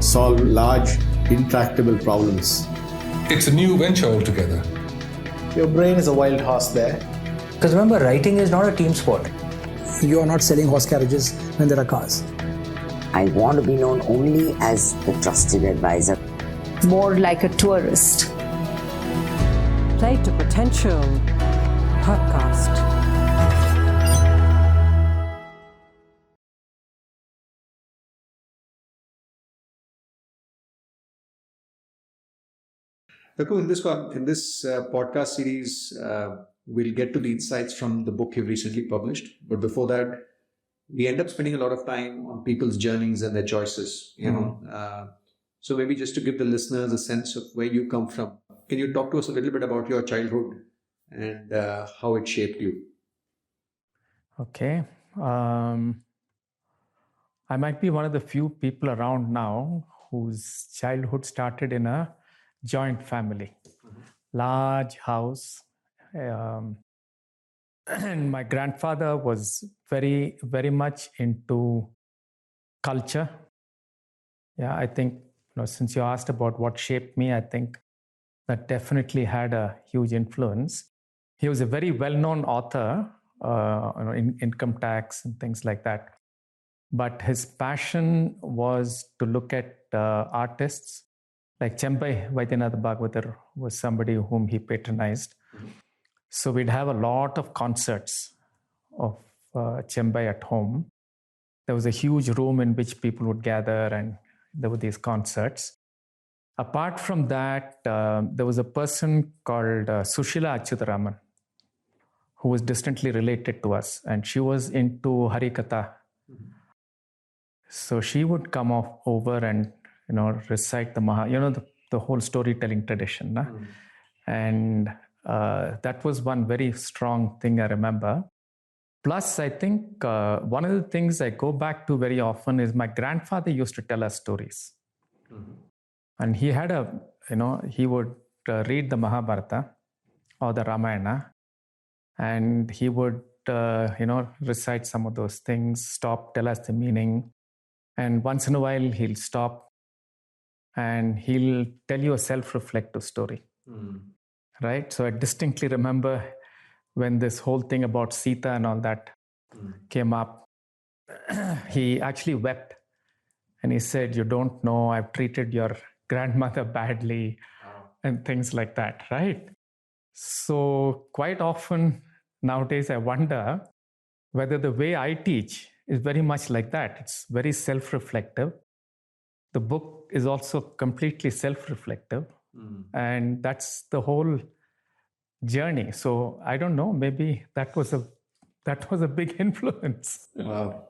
solve large, intractable problems. It's a new venture altogether. Your brain is a wild horse there. Because remember, writing is not a team sport. You are not selling horse carriages when there are cars. I want to be known only as the trusted advisor. More like a tourist. Play to Potential podcast. Raghu, in this podcast series, we'll get to the insights from the book you've recently published. But before that, we end up spending a lot of time on people's journeys and their choices. So maybe just to give the listeners a sense of where you come from, can you talk to us a little bit about your childhood and how it shaped you? Okay. I might be one of the few people around now whose childhood started in a joint family, large house. And my grandfather was very, very much into culture. Yeah, I think, since you asked about what shaped me, I think that definitely had a huge influence. He was a very well-known author, in income tax and things like that. But his passion was to look at artists. Like Chembai Vaidyanatha Bhagavatar was somebody whom he patronized. Mm-hmm. So we'd have a lot of concerts of Chembai at home. There was a huge room in which people would gather and there were these concerts. Apart from that, there was a person called Sushila Achyutaraman, who was distantly related to us, and she was into Harikatha. Mm-hmm. So she would come over and recite the the whole storytelling tradition. Mm-hmm. And that was one very strong thing I remember. Plus, I think one of the things I go back to very often is my grandfather used to tell us stories. Mm-hmm. And he had he would read the Mahabharata or the Ramayana, and he would, recite some of those things, stop, tell us the meaning. And once in a while, he'll stop and he'll tell you a self-reflective story. Mm. Right? So I distinctly remember when this whole thing about Sita and all that came up, he actually wept and he said, "You don't know, I've treated your grandmother badly," and things like that, right? So quite often nowadays I wonder whether the way I teach is very much like that. It's very self-reflective. The book is also completely self-reflective. And that's the whole journey. So I don't know, maybe that was a big influence. Wow.